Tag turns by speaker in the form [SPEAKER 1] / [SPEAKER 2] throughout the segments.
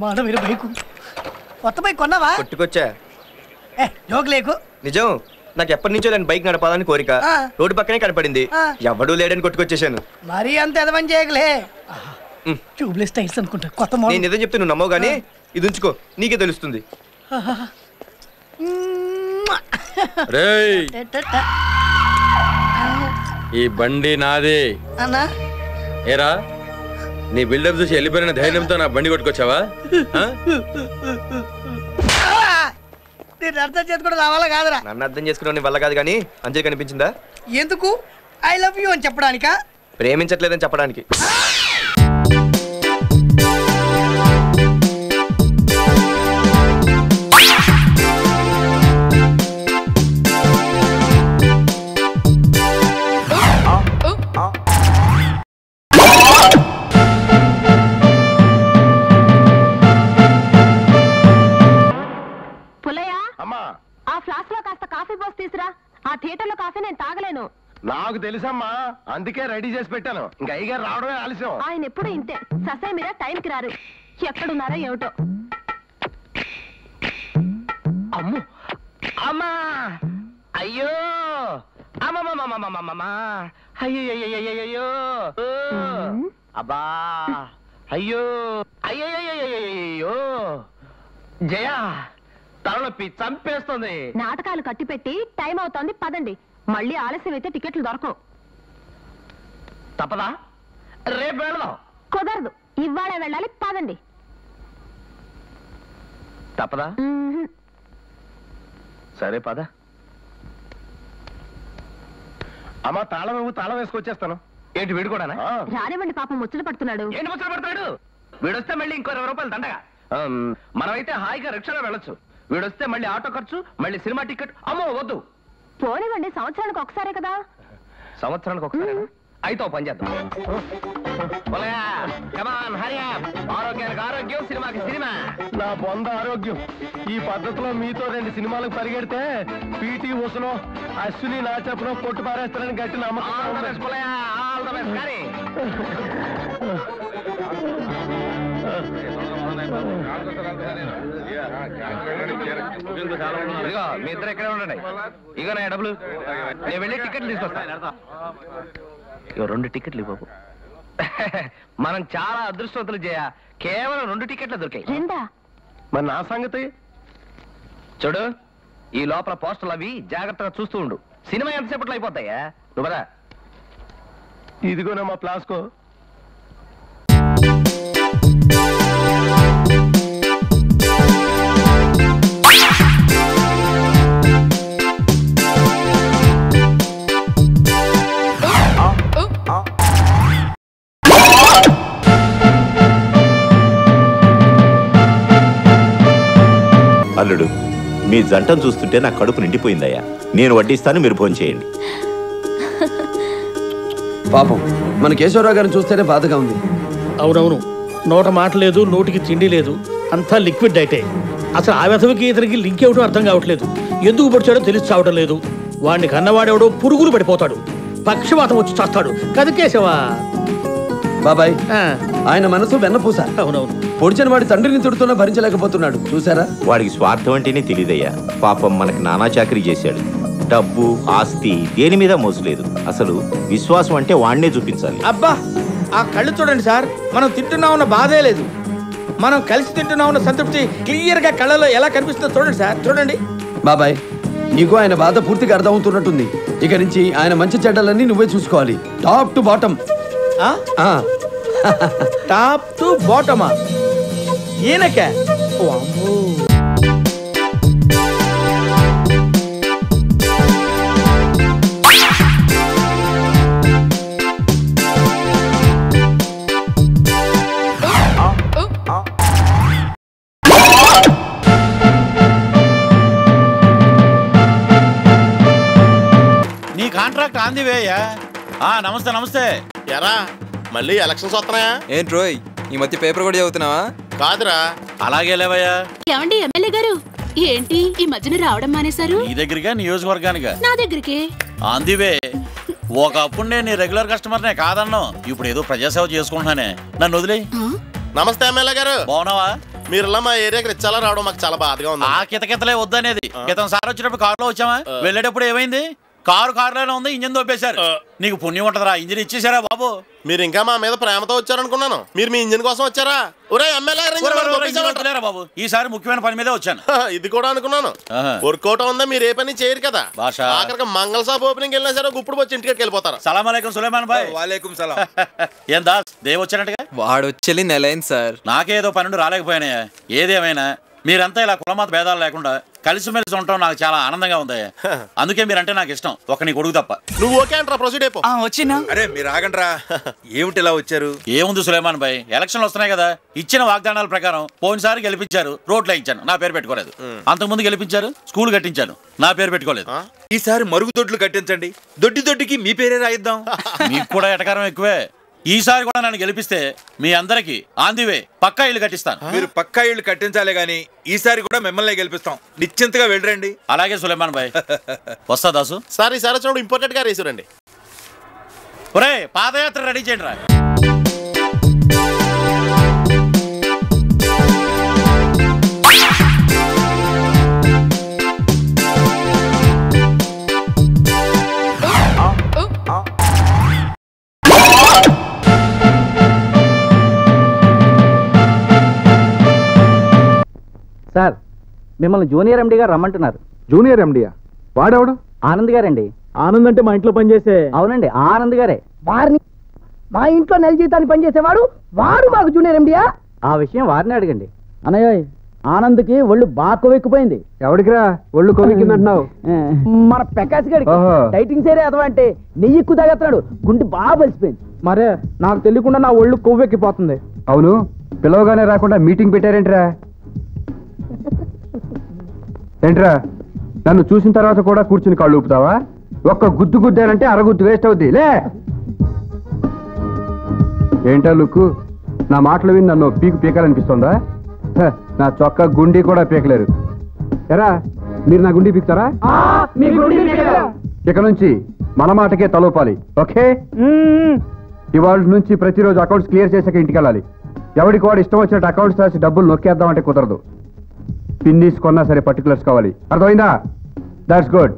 [SPEAKER 1] బ్రహ్మాండమైన బైకు. కొత్త bike కొన్నావా?
[SPEAKER 2] కొట్టుకొచ్చా.
[SPEAKER 1] Joke లేకు.
[SPEAKER 2] నిజం, నాకు ఎప్పటి నుంచో నేను బైక్ నడపాలని కోరిక. రోడ్డు పక్కనే కనపడింది, ఎవడూ లేడని కొట్టుకొచ్చేసాను.
[SPEAKER 1] మరీ అంత ఎదవని చేయగలే. ట్యూబ్లెస్ టైర్స్ అనుకుంటా కొత్త మోడల్.
[SPEAKER 2] నేను నిజం చెప్తే నువ్వు నమ్మవు గానీ ఇది ఉంచుకో, నీకే తెలుస్తుంది.
[SPEAKER 3] ఈ బండి నాదే
[SPEAKER 1] అన్నా.
[SPEAKER 3] ఏరా, నీ బిల్డప్ చూసి వెళ్ళిపోయిన ధైర్యంతో నా బండి కొట్టుకొచ్చావా?
[SPEAKER 1] నేను అర్థం చేసుకోవడం రావాలా కాదురా?
[SPEAKER 2] నన్ను అర్థం చేసుకోవడం వల్ల కాదు కానీ అంజలి కనిపించిందా?
[SPEAKER 1] ఎందుకు? ఐ లవ్ యూ అని చెప్పడానికా?
[SPEAKER 2] ప్రేమించట్లేదని చెప్పడానికి.
[SPEAKER 4] నాకు తెలుసమ్మా, అందుకే రెడీ చేసి పెట్టాను. ఇంకా అయ్యగారు రావడమే ఆలస్యం.
[SPEAKER 5] ఆయన ఎప్పుడు ఇంతే, ససే మీరా టైంకి రారు. ఎక్కడున్నారో ఏమిటో.
[SPEAKER 4] అమ్ము అమ్మా, అయ్యో అమ్మమ్మమ్మమ్మమ్మమ్మా, అయ్యో అబ్బా, అయ్యో అయ్యో జయ, తలనొప్పి చంపేస్తుంది.
[SPEAKER 5] నాటకాలు కట్టిపెట్టి టైం అవుతోంది, పదండి. మళ్ళీ ఆలస్యం అయితే టికెట్లు దొరకవు.
[SPEAKER 4] తప్పదా? రేపు వెళ్దాం.
[SPEAKER 5] కుదరదు, ఇవాళే వెళ్ళాలి, పదండి.
[SPEAKER 4] తప్పదా? సరే పద. అమ్మా తాళం వేసుకొచ్చేస్తాను. ఏంటి వీడు కూడా
[SPEAKER 5] రానివ్వండి, పాపం ముచ్చట పడుతున్నాడు.
[SPEAKER 4] ఏంటి ముచ్చట పడతాడు? వీడొస్తే మళ్ళీ ఇంకో 20 రూపాయలు దండగా. మనమైతే హాయిగా రిక్షాలో వెళ్ళొచ్చు. వీడొస్తే మళ్ళీ ఆటో ఖర్చు, మళ్ళీ సినిమా టికెట్. అమ్మో వద్దు.
[SPEAKER 5] పోనివ్వండి, సంవత్సరానికి ఒకసారే కదా.
[SPEAKER 4] సంవత్సరానికి ఒకసారి అయితే పని చేద్దాం. ఆరోగ్యానికి ఆరోగ్యం, సినిమాకి సినిమా. నా బొంద ఆరోగ్యం. ఈ పద్ధతిలో మీతో 2 సినిమాలకు పరిగెడితే పీటీ ఉసనో అశ్విని నా చెప్పనో కొట్టు పారేస్తారని గట్టి నమ్మకం. మీ ఇద్దరు ఎక్కడే ఉండండి. ఇక నా డబ్బులు నేను వెళ్ళి టికెట్లు తీసుకొస్తా. 2 టికెట్లు బాబు. మనం చాలా అదృష్టవంతులు చేయ. కేవలం 2 టికెట్లు దొరికాయి. మరి నా సంగతి చూడు, ఈ లోపల పోస్టర్లు అవి జాగ్రత్తగా చూస్తూ ఉండు. సినిమా ఎంతసేపట్లో అయిపోతాయా? నువ్వు కదా. ఇదిగోనా మా ప్లాస్కో.
[SPEAKER 6] అల్లుడు, మీ జంటను చూస్తుంటే నా కడుపు నిండిపోయిందయ్యా. నేను వడ్డిస్తాను, మీరు భోజనం చేయండి.
[SPEAKER 7] పాపం మన కేశవరావు గారిని చూస్తేనే బాధగా ఉంది.
[SPEAKER 8] అవునవును, నోట మాట లేదు, నోటికి తిండి లేదు, అంతా లిక్విడ్ డైటే. అసలు ఆ వ్యసవికి ఇతనికి లింక్ ఏమిటో అర్థం కావట్లేదు. ఎందుకు పడిచాడో తెలిసి చావటం లేదు. వాడిని కన్నవాడెవడో పురుగులు పడిపోతాడు, పక్షవాతం వచ్చి చేస్తాడు. కదకేశవా
[SPEAKER 7] బాబాయ్, ఆయన మనసు వెన్నపూస.
[SPEAKER 8] అవునవును,
[SPEAKER 7] పొడిచిన వాడి తండ్రిని తిడుతున్నా భరించలేకపోతున్నాడు. చూసారా?
[SPEAKER 6] వాడికి స్వార్థం అంటేనే తెలియదయ్యా. పాపం మనకి నానా చాకరీ చేశాడు. డబ్బు ఆస్తి దేని మీద మోసలేదు. అసలు విశ్వాసం అంటే వాడినే చూపించాలి.
[SPEAKER 9] అబ్బా, ఆ కళ్ళు చూడండి సార్. మనం తింటున్నామన్న బాధే లేదు, మనం కలిసి తింటున్నామన్న సంతృప్తి క్లియర్ గా కళ్ళలో ఎలా కనిపిస్తుందో చూడండి సార్. చూడండి
[SPEAKER 7] బాబాయ్, నీకు ఆయన బాధ పూర్తిగా అర్థమవుతున్నట్టుంది. ఇక నుంచి ఆయన మంచి చెడ్డలన్నీ నువ్వే చూసుకోవాలి, top to bottom.
[SPEAKER 9] Top to బాటమా? ఈయనకే
[SPEAKER 10] నీ కాంట్రాక్ట్ ఆంది వేయ్యా. నమస్తే నమస్తే. ఎరా మళ్ళీ ఎలక్షన్స్ వస్తున్నాయా?
[SPEAKER 11] ఏంటి రోయ్, ఈ మధ్య పేపర్ కూడా చదువుతున్నావా?
[SPEAKER 10] కాదురా, అలాగే లేవయ్యా.
[SPEAKER 12] ఏమండి ఎమ్మెల్యే గారు, ఏంటి ఈ మధ్యన రావడం మానేశారు?
[SPEAKER 10] నీ దగ్గరగా, నియోజకవర్గానిగా?
[SPEAKER 12] నా దగ్గరికి.
[SPEAKER 10] ఆందివే, ఒకప్పుడు నేను రెగ్యులర్ కస్టమర్నే కాదన్ను. ఇప్పుడు ఏదో ప్రజాసేవ చేసుకుంటున్నానే, నన్ను వదిలే. నమస్తే ఎమ్మెల్యే గారు. బాగున్నావా? మీరు ఇలా మా ఏరియాకి రిచ్చాలా రావడం మాకు చాలా బాధగా ఉంది.
[SPEAKER 13] ఆ కితకితలే వద్దనేది. క్రితం సార్ వచ్చినప్పుడు కారులో వచ్చామా, వెళ్ళేటప్పుడు ఏమైంది? కారులోనే ఉంది, ఇంజిన్ దొబ్బేశారు. నీకు పుణ్యం ఉంటదరా, ఇంజిన్ ఇచ్చేసారా బాబు.
[SPEAKER 10] మీరు ఇంకా మా మీద ప్రేమతో వచ్చారనుకున్నాను. మీరు మీ ఇంజిన్ కోసం వచ్చారా?
[SPEAKER 13] బాబు ఈసారి ముఖ్యమైన పని మీదే వచ్చాను.
[SPEAKER 10] ఇది కూడా అనుకున్నాను. వర్కౌట్ ఉందా, మీరు ఏ పని చేయరు కదా. ఆఖరికి మంగళ షాప్ ఓపెనింగ్ వెళ్ళినా సరే ఇప్పుడు వచ్చి ఇంటికి వెళ్ళిపోతారు.
[SPEAKER 13] సలాం అలైకుం సులేమాన్ భాయ్.
[SPEAKER 11] వాలేకుం సలాం.
[SPEAKER 13] ఏం దాస్ దేవ్ వచ్చినట్టుగా?
[SPEAKER 11] వాడు వచ్చి నెలైంది సార్.
[SPEAKER 13] నాకేదో 12 రాలేకపోయినాయా. ఏదేమైనా మీరంతా ఇలా కులమత భేదాలు లేకుండా కలిసిమెలిసి ఉండటం నాకు చాలా ఆనందంగా ఉంది. అందుకే మీరంటే నాకు ఇష్టం, ఒక నీ కొడుకు తప్ప.
[SPEAKER 10] నువ్వు ఓకే అంటారా? ప్రొసీడ్ అయిపో.
[SPEAKER 11] వచ్చినా అరే మీరు ఆగండ్రా. ఏమిటి ఇలా వచ్చారు?
[SPEAKER 13] ఏముంది సులేమాన్ భాయ్, ఎలక్షన్లు వస్తున్నాయి కదా. ఇచ్చిన వాగ్దానాల ప్రకారం పోయినసారి గెలిపించారు, రోడ్లు ఇచ్చాను, నా పేరు పెట్టుకోలేదు. అంతకుముందు గెలిపించారు, స్కూల్ కట్టించాను, నా పేరు పెట్టుకోలేదు.
[SPEAKER 11] ఈసారి మరుగుదొడ్లు కట్టించండి, దొడ్డికి మీ పేరే రాయిద్దాం.
[SPEAKER 13] మీకు కూడా ఎటకారం ఎక్కువే. ఈసారి కూడా నన్ను గెలిపిస్తే మీ అందరికి ఆందివే పక్కా ఇల్లు కట్టిస్తాను.
[SPEAKER 11] మీరు పక్కా ఇల్లు కట్టించాలే గానీ ఈసారి కూడా మిమ్మల్ని గెలిపిస్తాం. నిశ్చింతగా వెళ్ళరండి.
[SPEAKER 13] అలాగే సులేమాన్ భాయ్. వస్తా దాసు.
[SPEAKER 10] సార్ ఈసారి వచ్చినప్పుడు ఇంపార్టెంట్ గా రేసురండి.
[SPEAKER 13] ఒరే పాదయాత్ర రెడీ చేయండి రా.
[SPEAKER 14] సార్ మిమ్మల్ని జూనియర్ ఎండి గారు రమ్మంటున్నారు.
[SPEAKER 15] జూనియర్ ఎండియా? వాడెవడు?
[SPEAKER 14] ఆనంద్ గారండి.
[SPEAKER 15] ఆనంద్ అంటే మా ఇంట్లో పనిచేసే?
[SPEAKER 14] అవునండి, ఆనంద్ గారే.
[SPEAKER 1] వారిని మా ఇంట్లో నెల జీతాన్ని పనిచేసేవాడు వాడు మాకు జూనియర్ ఎండియా?
[SPEAKER 14] ఆ విషయం వారిని అడగండి. అన్నయ్య ఆనంద్కి ఒళ్ళు బాగా కొవ్వెక్కిపోయింది.
[SPEAKER 15] ఎవడికిరా ఒళ్ళు కొవ్వెక్కిందంటున్నావు?
[SPEAKER 14] మన ప్రకాష్ గారికి డైటింగ్ సేరే అదవా అంటే నెయ్యి ఎక్కువ తాగేస్తున్నాడు, గుండె బాగా బలిసిపోయింది.
[SPEAKER 15] మరే నాకు తెలియకుండా నా ఒళ్ళు కొవ్వెక్కిపోతుంది. అవును, పిలవగానే రాకుండా మీటింగ్ పెట్టారేంట్రా? ఏంట్రా నన్ను చూసిన తర్వాత కూడా కూర్చుని కాళ్ళు ఊపుతావా? ఒక్క గుద్దు గుద్దారంటే అరగుద్దు వేస్ట్ అవుద్ది. లే ఏంటా లుక్కు? నా మాటలు విని నన్ను పీకాలనిపిస్తుందా? నా చొక్కా గుండీ కూడా పీకలేరు. ఎరా మీరు నా గుండీ పీకుతారా? ఇక నుంచి మన మాటకే తలూపాలి. ఓకే, ఇవాళ నుంచి ప్రతిరోజు అకౌంట్స్ క్లియర్ చేసాక ఇంటికి వెళ్ళాలి. ఎవరికి వాడు ఇష్టం వచ్చినట్టు అకౌంట్స్ రాసి డబ్బులు నొక్కేద్దామంటే కుదరదు. పిన్నీస్ కొన్నా సరే పర్టికులర్స్ కావాలి. అర్థమైందా? That's good.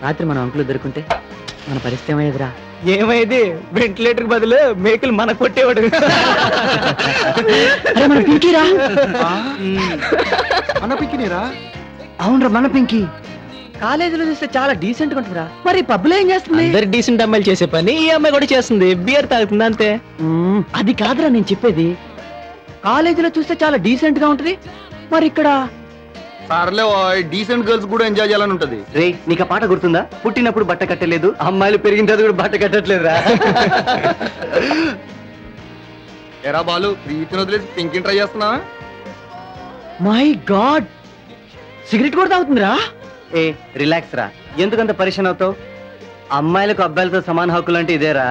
[SPEAKER 14] రాత్రి మన అంకులు దొరుకుంటే మన పరిస్థితి ఏమయ్యేదిరా?
[SPEAKER 1] ఏమైంది? వెంటిలేటర్ బదులు మేకలు మన కొట్టేవాడు.
[SPEAKER 15] మన పింకినేరా?
[SPEAKER 14] అవునరా మన పింకి.
[SPEAKER 1] కాలేజీలో చూస్తే చాలా డీసెంట్ గా ఉంటుందిరా. మరి పబ్లో ఏం చేస్తుంది?
[SPEAKER 14] అందరు డీసెంట్ అమ్మాయిలు చేసే పని ఈ అమ్మాయి కూడా చేస్తుంది. బియర్ తాగుతుంది అంతే.
[SPEAKER 1] అది కాదురా నేను చెప్పేది. కాలేజీలో చూస్తే చాలా డీసెంట్ గా ఉంటది, మరి ఇక్కడ
[SPEAKER 15] సర్లే డీసెంట్ గర్ల్స్ కూడా ఎంజాయ్ చేయాలని ఉంటది.
[SPEAKER 14] రే నీకు ఆ పాట గుర్తుందా? పుట్టినప్పుడు బట్ట కట్టలేదు, అమ్మాయిలు పెరిగిన తర్వాత కూడా బట్ట కట్టట్లేదురా.
[SPEAKER 15] ఎరా బాలు, ప్రీతిని వదిలేసి పింకిని ట్రై చేస్తున్నా?
[SPEAKER 1] మై గాడ్, సిగరెట్ కూడా తాగుతుందిరా?
[SPEAKER 14] ఏ రిలాక్స్ రా, ఎందుకంత పరిశాన్ అవుతావు? అమ్మాయిలకు అబ్బాయిలతో సమాన హక్కులు అంటే ఇదేరా.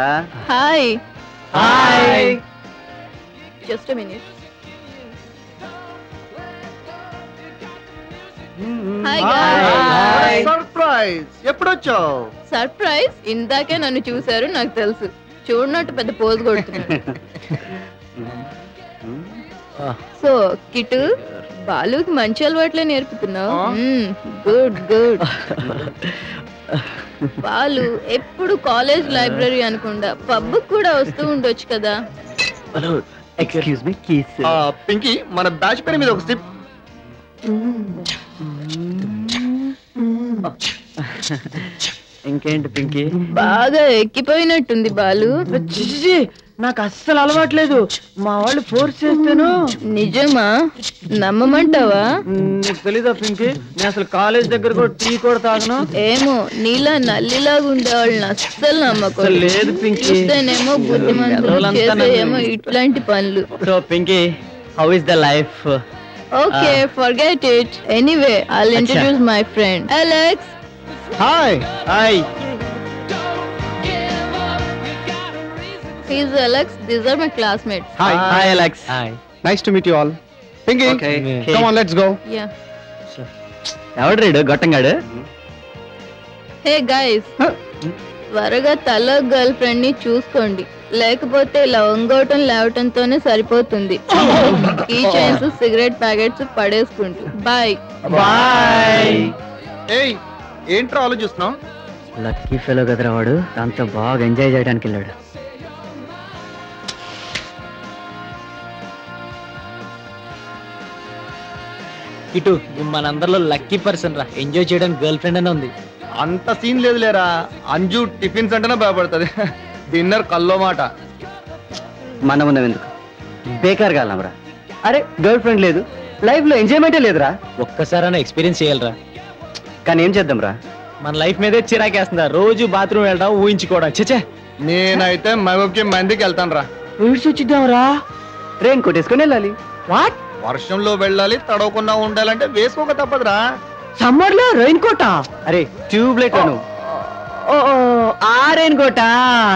[SPEAKER 5] Hi
[SPEAKER 14] hi,
[SPEAKER 5] just a minute.
[SPEAKER 15] Surprise, ఎప్పుడొచ్చావు?
[SPEAKER 5] సర్ప్రైజ్? ఇందాకే నన్ను చూశారు, నాకు తెలుసు. చూడనట్టు పెద్ద పోజ్ కొడుతున్నాడు. సో కిటు, బాలుకి మంచి అలవాట్లే నేర్పుతున్నావు. Good good. బాలు ఎప్పుడు కాలేజ్ లైబ్రరీ అనుకుండా పబ్ కూడా వస్తూ ఉండొచ్చు కదా.
[SPEAKER 14] Excuse me, kiss.
[SPEAKER 15] పింకీ, మన బ్యాచ్ పేరు మీద ఒక స్లిప్.
[SPEAKER 14] ఇంకేంటి పింకీ?
[SPEAKER 5] బాగా ఎక్కిపోయినట్టుంది బాలు.
[SPEAKER 1] నాకు అస్సలు అలవాట్లేదు, మా వాళ్ళు ఫోర్స్ చేస్తాను.
[SPEAKER 5] నిజమా? నమ్మమంటావా?
[SPEAKER 1] నీకు తెలీదా పింకీ, నేను అసలు కాలేజ్ దగ్గర కూడా టీ కూడా తాగను.
[SPEAKER 5] ఏమో, నీలా నల్లిలాగా ఉండేవాళ్ళని అస్సలు నమ్మకం
[SPEAKER 1] లేదు పింకీ.
[SPEAKER 5] చూస్తేనేమో బుద్ధిమంతులు, చేసేయేమో ఇట్లాంటి పనులు.
[SPEAKER 14] So Pinky, how is the life?
[SPEAKER 16] Okay, forget it. Anyway, I'll introduce my friend. Alex.
[SPEAKER 1] Hi. Hi.
[SPEAKER 16] He's Alex. These are my classmates.
[SPEAKER 1] Hi. Hi, Alex. Hi. Nice to meet you all. Pinky.
[SPEAKER 14] Okay.
[SPEAKER 1] Come on, let's go.
[SPEAKER 16] Yeah.
[SPEAKER 1] ఎవడ్రీడు గొట్టంగాడు?
[SPEAKER 16] Hey guys. త్వరగా తల girl friend ని చూసుకోండి, లేకపోతే ఇలా ఒంగోటం లేవటంతోనే సరిపోతుంది. Key chains, cigarette packets పడేసుకుంటూ. Bye
[SPEAKER 1] bye.
[SPEAKER 2] ఏయ్ ఏంట్రా ఆలోచిస్తున్నావు?
[SPEAKER 14] లక్కీ ఫెలో కదరా వాడు, దాంతో బాగా ఎంజాయ్ చేయడానికి వెళ్ళాడు.
[SPEAKER 1] ఇటు మనందరిలో లక్కీ పర్సన్ రా, ఎంజాయ్ చేయడానికి గర్ల్ ఫ్రెండ్ అనే ఉంది.
[SPEAKER 2] అంత సీన్ లేదు లేరా. అంజు టిఫిన్స్ అంటేనే భయపడుతుంది, డిన్నర్ కల్లో మాట.
[SPEAKER 14] మనం ఉన్నాం ఎందుకు, బేకార్ కాలరా. అరే గర్ల్ ఫ్రెండ్ లేదు, లైఫ్ లో ఎంజాయ్మెంటే లేదురా.
[SPEAKER 1] ఒక్కసారైనా ఎక్స్పీరియన్స్ చేయాలరా.
[SPEAKER 14] కానీ ఏం చేద్దాం రా,
[SPEAKER 1] మన లైఫ్ మీదే చిరాకేస్తుందా, రోజు బాత్రూమ్ వెళ్ళడం ఊహించుకోవడం. చచ్చే,
[SPEAKER 2] నేనైతే మహబూబ్కి మందికి వెళ్తాను రా.
[SPEAKER 14] చూద్దాం రా, రెయిన్ కోట్ వేసుకొని వెళ్ళాలి.
[SPEAKER 1] వాట్?
[SPEAKER 2] వర్షంలో వెళ్ళాలి, తడవకుండా ఉండాలంటే వేసుకోక తప్పదురా.
[SPEAKER 1] సమ్మర్ లో రెయిన్ కోటా?
[SPEAKER 14] అరే ట్యూబ్ లైట్ అను.
[SPEAKER 1] ఆ రెయిన్ కోటా.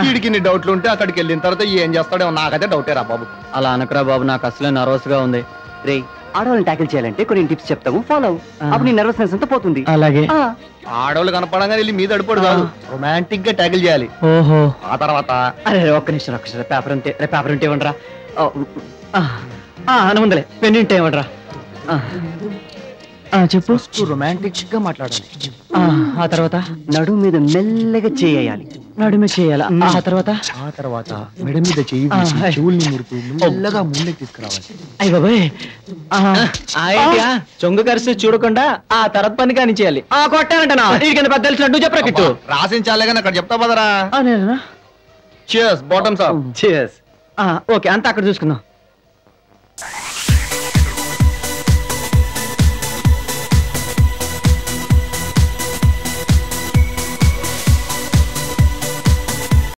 [SPEAKER 2] వీడికి నీ డౌట్లు ఉంటే అక్కడికి వెళ్ళిన తర్వాత ఏం చేస్తాడో నాకైతే డౌటే రా బాబు.
[SPEAKER 14] అలా అనకరా బాబు, నాకు అసలే నర్వస్ గా ఉంది. రే, ఆడవాళ్ళని ట్యాకిల్ చేయాలంటే కొన్ని టిప్స్ చెప్తాము, ఫాలో అవ్వు. అప్పుడు నీ నర్వస్నెస్ అంతా పోతుంది.
[SPEAKER 1] అలాగే.
[SPEAKER 2] ఆడవాళ్ళు కనపడంగా వెళ్ళి మీద అడిపోడు కాదు, రొమాంటిక్ గా ట్యాకిల్ చేయాలి.
[SPEAKER 1] ఓహో.
[SPEAKER 2] ఆ తర్వాత
[SPEAKER 14] అరే ఒక్క నిమిషం పేపర్ ఉంటే పేపర్ ఉంటే ఇవ్వండిరా. అనుందలే పెన్ ఉంటే ఇవ్వండిరా. చెప్పు.
[SPEAKER 1] రొమాంటిక్ గా మాట్లాడాలి.
[SPEAKER 14] ఆ తర్వాత నడు మీద మెల్లగా చేయాలి. నడుమే చేయాలి. ఆ తర్వాత
[SPEAKER 1] మెడ మీద చెయ్యి చెవుల్ని ముడుతూ మెల్లగా ముందుకు తీసుకురావాలి.
[SPEAKER 14] అయ్య బాబాయ్,
[SPEAKER 1] చొంగ కరిసి చూడకుండా ఆ తర్వాత పని కానీ చేయాలి.
[SPEAKER 14] కొట్టానంటనా నీకన్నా పెద్ద తెలిసినట్టు చెప్పరా కిట్టు.
[SPEAKER 2] రాసించాలే కానీ అక్కడ చెప్తా పదరా.
[SPEAKER 14] నేనా?
[SPEAKER 2] Cheers, bottoms up.
[SPEAKER 14] Cheers. Okay, అంతా అక్కడ చూసుకుందాం.